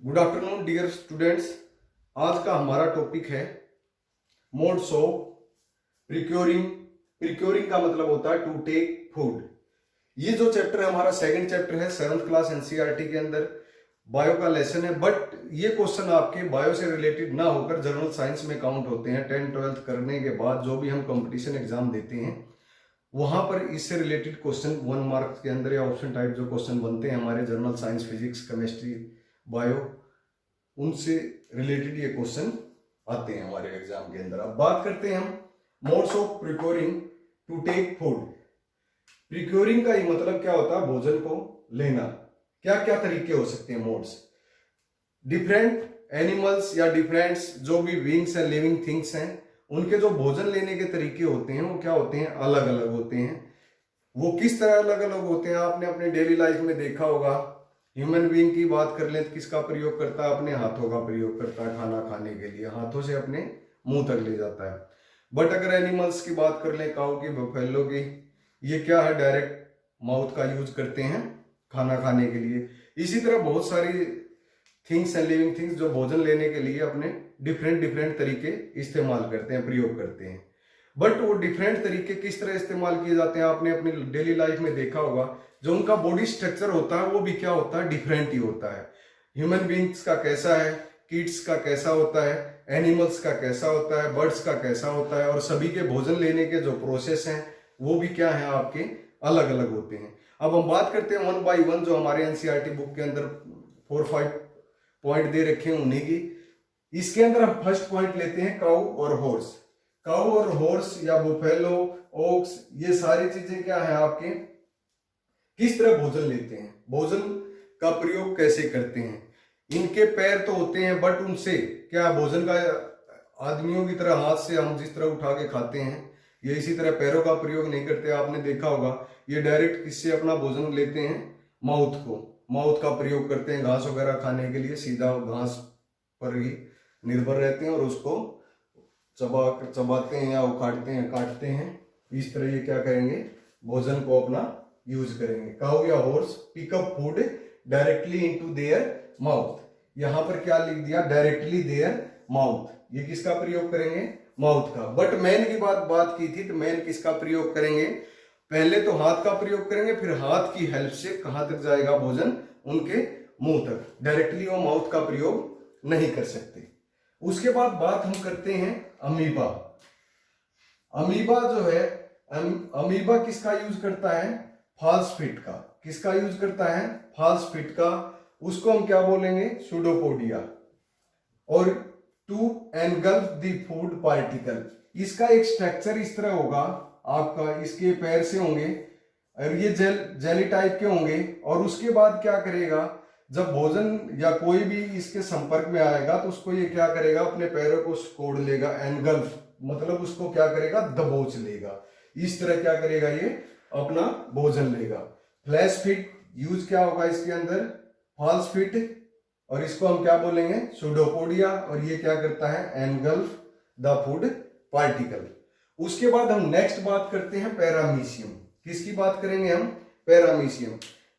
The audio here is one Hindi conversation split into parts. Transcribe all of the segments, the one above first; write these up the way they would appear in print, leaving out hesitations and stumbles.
Good afternoon dear students. आज का हमारा टॉपिक है मोड्स ऑफ प्रिक्योरिंग। प्रिक्योरिंग का मतलब होता है टू टेक फूड। ये जो चैप्टर है हमारा सेकंड चैप्टर है 7th क्लास एनसीईआरटी के अंदर बायो का लेसन है। बट ये क्वेश्चन आपके बायो से रिलेटेड ना होकर जनरल साइंस में काउंट होते हैं। 10th-12th करने के बाद जो भी हम कंपटीशन एग्जाम देते हैं वहां पर इससे रिलेटेड क्वेश्चन 1 मार्क के अंदर या ऑप्शन टाइप जो क्वेश्चन बनते हैं हमारे general science, physics, chemistry, bio, उनसे रिलेटेड ये क्वेश्चन आते हैं हमारे एग्जाम के अंदर। अब बात करते हैं हम modes of procuring to take food. Procuring का ये मतलब क्या होता है? भोजन को लेना। क्या क्या तरीके हो सकते हैं मोड्स? डिफरेंट एनिमल्स या डिफरेंट जो भी बीइंग्स एंड लिविंग थिंग्स हैं उनके जो भोजन लेने के तरीके होते हैं वो क्या होते हैं? अलग अलग होते हैं। वो किस तरह अलग अलग होते हैं आपने अपने डेली लाइफ में देखा होगा। ह्यूमन बीइंग की बात कर लें तो किसका प्रयोग करता है? अपने हाथों का प्रयोग करता है खाना खाने के लिए, हाथों से अपने मुंह तक ले जाता है। बट अगर एनिमल्स की बात कर लें, काऊ की, बफेलो की, ये क्या है? डायरेक्ट माउथ का यूज करते हैं खाना खाने के लिए। इसी तरह बहुत सारी थिंग्स एंड लिविंग थिंग्स जो भोजन लेने के लिए अपने डिफरेंट डिफरेंट तरीके इस्तेमाल करते हैं, प्रयोग करते हैं। बट वो डिफरेंट तरीके किस तरह इस्तेमाल किए जाते हैं आपने अपनी डेली लाइफ में देखा होगा। जो उनका बॉडी स्ट्रक्चर होता है वो भी क्या होता है? डिफरेंट ही होता है। ह्यूमन बींग्स का कैसा है, किड्स का कैसा होता है, एनिमल्स का कैसा होता है, बर्ड्स का कैसा होता है, और सभी के भोजन लेने के जो प्रोसेस हैं वो भी क्या है? आपके अलग अलग होते हैं। अब हम बात करते हैं 1 बाई 1 जो हमारे एनसीईआरटी बुक के अंदर 4-5 पॉइंट दे रखे हैं उन्हीं की। इसके अंदर हम फर्स्ट पॉइंट लेते हैं काऊ और हॉर्स। काऊ और हॉर्स या बुफेलो, ओक्स, ये सारी चीजें क्या है आपके? किस तरह भोजन लेते हैं, भोजन का प्रयोग कैसे करते हैं। इनके पैर तो होते हैं बट उनसे क्या भोजन का आदमियों की तरह हाथ से हम जिस तरह उठा के खाते हैं ये इसी तरह पैरों का प्रयोग नहीं करते। आपने देखा होगा ये डायरेक्ट किससे अपना भोजन लेते हैं? माउथ का प्रयोग करते हैं घास वगैरह खाने के लिए। सीधा घास पर ही निर्भर रहते हैं और उसको चबाते हैं या उखाड़ते हैं, काटते हैं। इस तरह ये क्या करेंगे? भोजन को अपना यूज करेंगे। काऊ या horse pick up food directly into their mouth. यहां पर क्या लिख दिया? Directly their mouth. ये किसका प्रयोग करेंगे? माउथ का। बट मैन की बात की थी तो मैन किसका प्रयोग करेंगे? पहले तो हाथ का प्रयोग करेंगे, फिर हाथ की हेल्प से कहां तक जाएगा भोजन? उनके मुंह तक। डायरेक्टली वो माउथ का प्रयोग नहीं कर सकते। उसके बाद बात हम करते हैं अमीबा। अमीबा जो है, अमीबा किसका यूज करता है? फॉल्स फिट का। किसका यूज करता है? फॉल्स फिट का। उसको हम क्या बोलेंगे? सूडोपोडिया। और to engulf the food particle, इसका एक स्ट्रक्चर इस तरह होगा आपका, इसके पैर से होंगे और ये जेली टाइप के होंगे। और उसके बाद क्या करेगा? जब भोजन या कोई भी इसके संपर्क में आएगा तो उसको ये क्या करेगा? अपने पैरों को कोड़ लेगा। एनगल्फ मतलब उसको क्या करेगा? दबोच लेगा। इस तरह क्या करेगा? ये अपना भोजन लेगा। फ्लैश फिट यूज क्या होगा इसके अंदर? False feet. और इसको हम क्या बोलेंगे? सूडोपोडिया। और ये क्या करता है? Engulf the food particle. उसके बाद हम नेक्स्ट बात करते हैं पैरामीशियम। किसकी बात करेंगे हम? पैरामीशियम।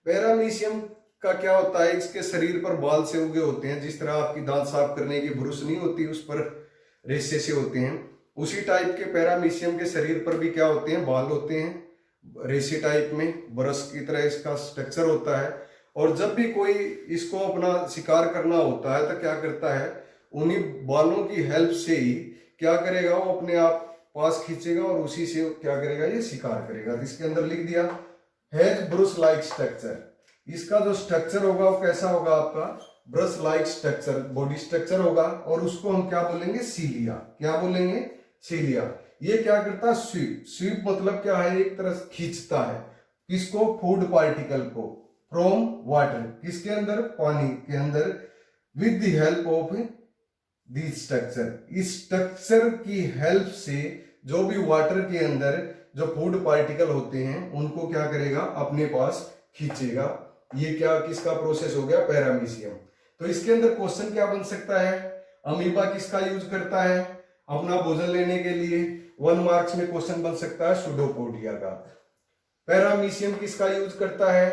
पैरामीशियम का क्या होता है? इसके शरीर पर बाल से उगे होते हैं। जिस तरह आपकी दांत साफ करने की ब्रुश नहीं होती उस पर रेशे से होते हैं, उसी टाइप के पैरामीशियम के शरीर पर भी क्या होते हैं? बाल होते हैं रेशे टाइप में, ब्रश की तरह इसका स्ट्रक्चर होता है। और जब भी कोई इसको अपना शिकार करना होता है तो क्या करता है? उन्हीं बालों की हेल्प से ही क्या करेगा? वो अपने आप पास खींचेगा और उसी से क्या करेगा? ये शिकार करेगा। तो इसके अंदर लिख दिया हैज ब्रुश लाइक स्ट्रक्चर। इसका जो स्ट्रक्चर होगा वो कैसा होगा आपका? Brush like structure, body structure होगा। और उसको हम क्या बोलेंगे? सीलिया। क्या बोलेंगे? सीलिया। ये क्या करता है? स्वीप। स्वीप मतलब क्या है? एक तरह खींचता है किसको? फूड पार्टिकल को फ्रॉम वाटर। किसके अंदर? पानी के अंदर। With the help of this structure. इस स्ट्रक्चर की हेल्प से जो भी वाटर के अंदर जो फूड पार्टिकल होते हैं उनको क्या करेगा? अपने पास खींचेगा। ये क्या किसका प्रोसेस हो गया? पैरामीशियम। तो इसके अंदर क्वेश्चन क्या बन सकता है? अमीबा किसका यूज करता है अपना भोजन लेने के लिए? 1 मार्क्स में क्वेश्चन बन सकता है सूडोपोडिया का। पैरामीशियम किसका यूज करता है?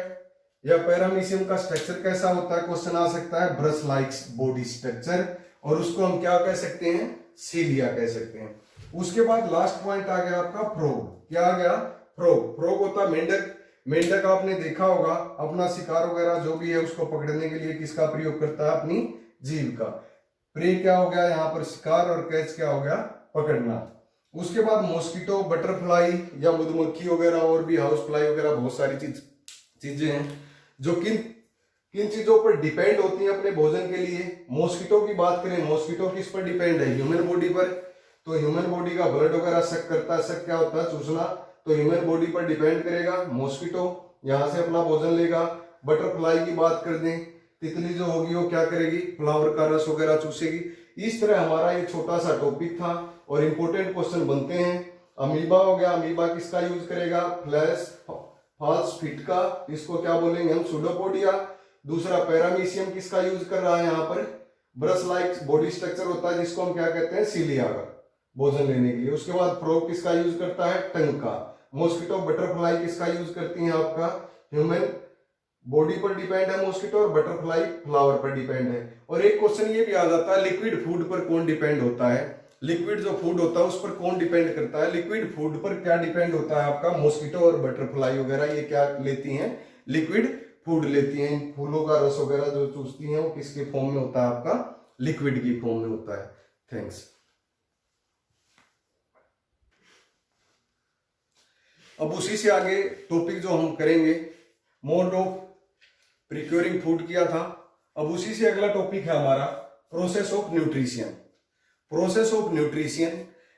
या पैरामीशियम का स्ट्रक्चर कैसा होता है, क्वेश्चन आ सकता है ब्रश लाइक बॉडी स्ट्रक्चर, और उसको हम क्या कह सकते हैं, सीलिया कह सकते हैं। उसके बाद लास्ट पॉइंट आ गया आपका फ्रॉग। क्या आ गया, फ्रॉग। फ्रॉग होता है मेंढक। मेंढक आपने देखा होगा अपना शिकार वगैरह जो भी है उसको पकड़ने के लिए किसका प्रयोग करता है, अपनी जीभ का। प्रे क्या हो गया यहाँ पर शिकार, और कैच क्या हो गया, पकड़ना। उसके बाद मॉस्किटो, बटरफ्लाई या मधुमक्खी वगैरह, और भी हाउस फ्लाई वगैरह बहुत सारी चीजें हैं जो किन किन चीजों पर डिपेंड होती हैं अपने भोजन के लिए। मॉस्किटो की बात करें, मॉस्किटो किस पर डिपेंड है, ह्यूमन बॉडी पर। तो ह्यूमन बॉडी का ब्लड वगैरह सक करता है, सक क्या होता है, चूसना, तो ह्यूमन बॉडी पर डिपेंड करेगा मॉस्किटो, यहाँ से अपना भोजन लेगा। बटरफ्लाई की बात कर दें, तितली जो होगी वो क्या करेगी, फ्लावर का रस वगैरह चूसेगी। इस तरह हमारा ये छोटा सा टॉपिक था और इंपॉर्टेंट क्वेश्चन बनते हैं। अमीबा हो गया, अमीबा किसका यूज करेगा, फ्लैश फॉल्स फिट का, इसको क्या बोलेंगे हम, सुडोपोडिया। दूसरा पैरामीशियम किसका यूज कर रहा है यहाँ पर, ब्रश लाइक बॉडी स्ट्रक्चर होता है जिसको हम क्या कहते हैं, सीलिया का, भोजन लेने के लिए। उसके बाद फ्रॉग किसका यूज करता है, टंग का। मॉस्किटो, बटरफ्लाई किसका यूज करती है, आपका ह्यूमन बॉडी पर डिपेंड है मॉस्किटो, और बटरफ्लाई फ्लावर पर डिपेंड है। और एक क्वेश्चन ये भी आ जाता है, लिक्विड फूड पर कौन डिपेंड होता है, लिक्विड जो फूड होता है उस पर कौन डिपेंड करता है। लिक्विड फूड पर क्या डिपेंड होता है आपका, मॉस्किटो और बटरफ्लाई वगैरह, ये क्या लेती हैं, लिक्विड फूड लेती हैं। फूलों का रस वगैरह जो चूसती हैं वो किसके फॉर्म में होता है, आपका लिक्विड की फॉर्म में होता है। थैंक्स। अब उसी से आगे टॉपिक जो हम करेंगे, मोड ऑफ प्रिक्योरिंग फूड किया था, अब उसी से अगला टॉपिक है हमारा process of nutrition. Process of nutrition,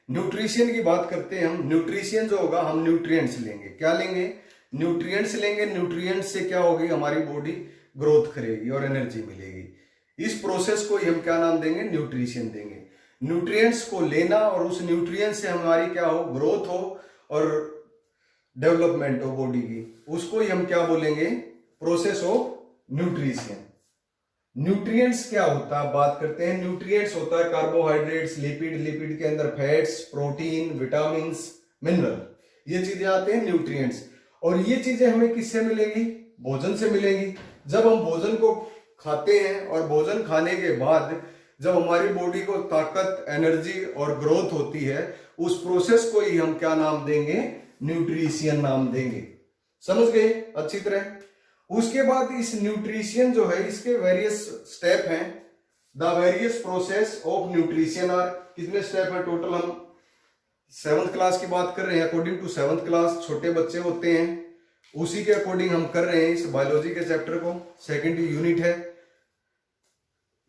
nutrition की बात करते हैं हम। न्यूट्रिशन जो होगा, हम न्यूट्रिएंट्स लेंगे, क्या लेंगे, न्यूट्रिएंट्स लेंगे। न्यूट्रिएंट्स से क्या होगी, हमारी बॉडी ग्रोथ करेगी और एनर्जी मिलेगी। इस प्रोसेस को हम क्या नाम देंगे, न्यूट्रिशन देंगे। न्यूट्रिएंट्स को लेना और उस न्यूट्रिएंट्स से हमारी क्या हो, ग्रोथ हो और डेवलपमेंट हो बॉडी की, उसको ही हम क्या बोलेंगे, प्रोसेस ऑफ न्यूट्रिशन। न्यूट्रिएंट्स क्या होता है, बात करते हैं। न्यूट्रिएंट्स होता है कार्बोहाइड्रेट्स, लिपिड, लिपिड के अंदर फैट्स, प्रोटीन, विटामिन्स, मिनरल, ये चीजें आते हैं न्यूट्रिएंट्स। और ये चीजें हमें किससे मिलेंगी, भोजन से मिलेंगी। जब हम भोजन को खाते हैं और भोजन खाने के बाद जब हमारी बॉडी को ताकत, एनर्जी और ग्रोथ होती है, उस प्रोसेस को ही हम क्या नाम देंगे, न्यूट्रिशन नाम देंगे। समझ गए अच्छी तरह। उसके बाद इस न्यूट्रिशन जो है, इसके वेरियस स्टेप हैं। The various process of nutrition are, कितने स्टेप है टोटल, हम 7th क्लास की बात कर रहे हैं। अकॉर्डिंग टू 7th क्लास छोटे बच्चे होते हैं, उसी के अकॉर्डिंग हम कर रहे हैं इस बायोलॉजी के चैप्टर को। 2nd यूनिट है,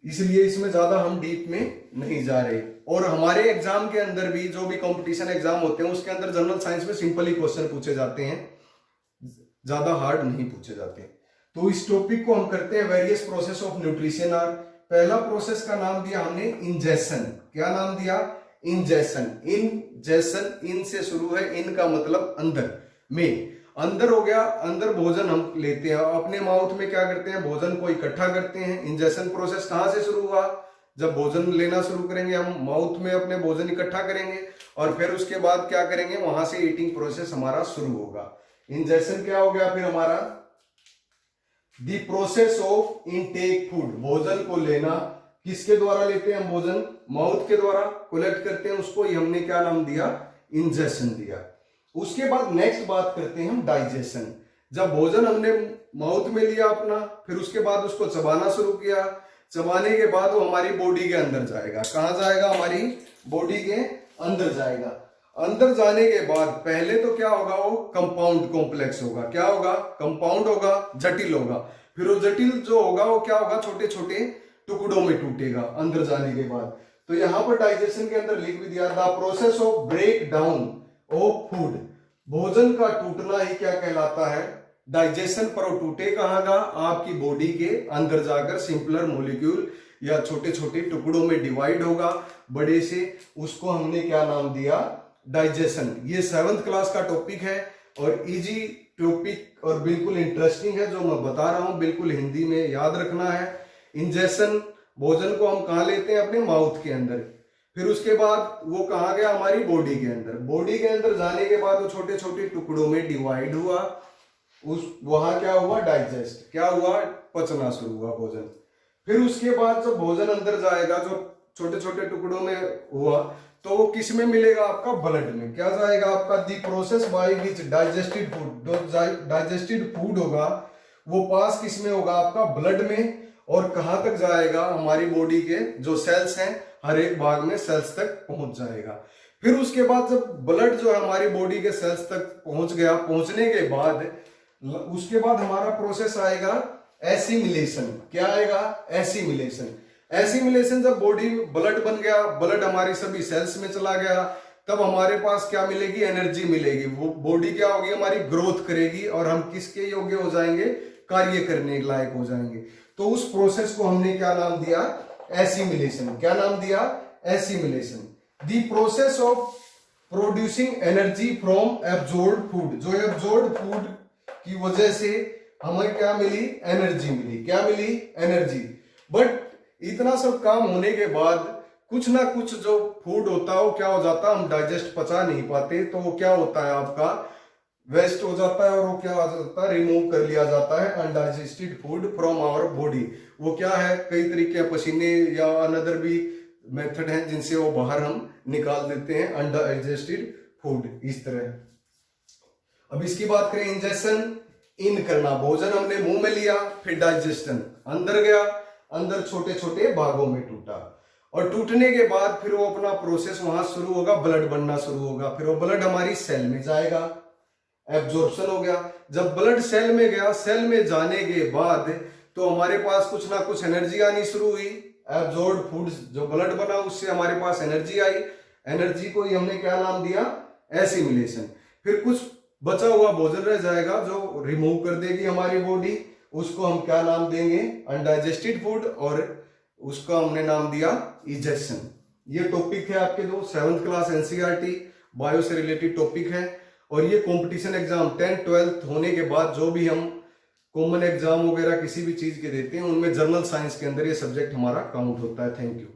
इसलिए इसमें ज्यादा हम डीप में नहीं जा रहे। और हमारे एग्जाम के अंदर भी, जो भी कंपटीशन एग्जाम होते हैं उसके अंदर जनरल साइंस में सिंपल ही क्वेश्चन पूछे जाते हैं, ज्यादा हार्ड नहीं पूछे जाते। तो इस टॉपिक को हम करते हैं, various process of nutrition are. पहला प्रोसेस का नाम दिया हमने इंजेशन। क्या नाम दिया, इंजेशन। इंजेशन, इन से शुरू है, इन का मतलब अंदर में, अंदर हो गया, अंदर भोजन हम लेते हैं, अपने माउथ में क्या करते हैं, भोजन को इकट्ठा करते हैं। इंजेशन प्रोसेस कहां से शुरू हुआ, जब भोजन लेना शुरू करेंगे हम, माउथ में अपने भोजन इकट्ठा करेंगे और फिर उसके बाद क्या करेंगे, वहां से ईटिंग प्रोसेस हमारा शुरू होगा। इंजेशन क्या हो गया फिर हमारा, the process of intake food, भोजन को लेना। किसके द्वारा लेते हैं हम भोजन, माउथ के द्वारा कलेक्ट करते हैं, उसको ही हमने क्या नाम दिया, इंजेशन दिया। उसके बाद नेक्स्ट बात करते हैं हम डाइजेशन। जब भोजन हमने माउथ में लिया अपना, फिर उसके बाद उसको चबाना शुरू किया, चबाने के बाद वो हमारी बॉडी के अंदर जाएगा। कहां जाएगा, हमारी बॉडी के अंदर जाएगा। अंदर जाने के बाद पहले तो क्या होगा, वो कंपाउंड कॉम्प्लेक्स होगा। क्या होगा, कंपाउंड होगा, जटिल होगा। फिर वो जटिल जो होगा वो क्या होगा, छोटे छोटे टुकड़ों में टूटेगा अंदर जाने के बाद। तो यहां पर डाइजेशन के अंदर लिख भी दिया, the process of break down of food, भोजन का टूटना ही क्या कहलाता है, डाइजेशन। पर वो टूटे कहां का, आपकी बॉडी के अंदर जाकर सिंपलर मॉलिक्यूल या छोटे छोटे टुकड़ों में डिवाइड होगा बड़े से, उसको हमने क्या नाम दिया, डाइजेशन। ये 7th क्लास का टॉपिक है और इजी टॉपिक और बिल्कुल इंटरेस्टिंग है जो मैं बता रहा हूं, बिल्कुल हिंदी में याद रखना है। इंजेशन, भोजन को हम कहां लेते हैं, अपने माउथ के अंदर। फिर उसके बाद वो कहां गया, हमारी बॉडी के अंदर। बॉडी के अंदर जाने के बाद वो छोटे छोटे टुकड़ों में डिवाइड हुआ। उस वहां क्या हुआ, डाइजेस्ट, क्या हुआ, पचना शुरू हुआ भोजन। फिर उसके बाद जब भोजन अंदर जाएगा, जो छोटे छोटे टुकड़ों में हुआ, तो वो किस में मिलेगा, आपका ब्लड में। क्या जाएगा आपका, the process by which digested food, जो डाइजेस्टेड फूड होगा वो पास किस में होगा, आपका ब्लड में। और कहां तक जाएगा, हमारी बॉडी के जो सेल्स हैं हर एक भाग में सेल्स तक पहुंच जाएगा। फिर उसके बाद जब ब्लड जो है हमारी बॉडी के सेल्स तक पहुंच गया, पहुंचने के बाद उसके बाद हमारा प्रोसेस आएगा एसिमिलेशन। क्या आएगा, एसिमिलेशन। एसिमिलेशन, जब बॉडी ब्लड बन गया, ब्लड हमारी सभी सेल्स में चला गया, तब हमारे पास क्या मिलेगी, एनर्जी मिलेगी। वो बॉडी क्या होगी, हमारी ग्रोथ करेगी और हम किसके योग्य हो जाएंगे, कार्य करने के लायक हो जाएंगे। तो उस प्रोसेस को हमने क्या नाम दिया, एसिमिलेशन। क्या नाम दिया, assimilation. The process of producing energy from absorbed food, जो एब्जॉर्ब्ड फूड की वजह से हमें क्या मिली, एनर्जी मिली। क्या मिली, एनर्जी। बट इतना सब काम होने के बाद कुछ ना कुछ जो फूड होता है वो क्या हो जाता है, हम डाइजेस्ट पचा नहीं पाते, तो वो क्या होता है, आपका वेस्ट हो जाता है, और वो क्या हो जाता है, रिमूव कर लिया जाता है undigested food from our body. वो क्या है, कई तरीके पसीने या अनदर भी मेथड हैं जिनसे वो बाहर हम निकाल देते हैं अनडाइजेस्टेड फूड, इस तरह। अब इसकी बात करें, इंजेक्शन इन करना, भोजन हमने मुंह में लिया, फिर डाइजेशन अंदर गया, अंदर छोटे छोटे भागों में टूटा, और टूटने के बाद फिर वो अपना प्रोसेस वहां शुरू होगा, ब्लड बनना शुरू होगा। फिर वो ब्लड हमारी सेल में जाएगा, एब्जॉर्प्शन हो गया। जब ब्लड सेल में गया, सेल में जाने के बाद तो हमारे पास कुछ ना कुछ एनर्जी आनी शुरू हुई। एब्जॉर्ब फूड जो ब्लड बना उससे हमारे पास एनर्जी आई, एनर्जी को ही हमने क्या नाम दिया, एसिमिलेशन। फिर कुछ बचा हुआ भोजन रह जाएगा जो रिमूव कर देगी हमारी बॉडी, उसको हम क्या नाम देंगे, अनडाइजेस्टेड फूड, और उसका हमने नाम दिया इजेक्शन। ये टॉपिक है आपके जो 7th क्लास एनसीईआरटी बायो से रिलेटेड टॉपिक है, और ये कंपटीशन एग्जाम 10th 12th होने के बाद जो भी हम कॉमन एग्जाम वगैरह किसी भी चीज के देते हैं उनमें जनरल साइंस के अंदर ये सब्जेक्ट हमारा काउंट होता है। Thank you.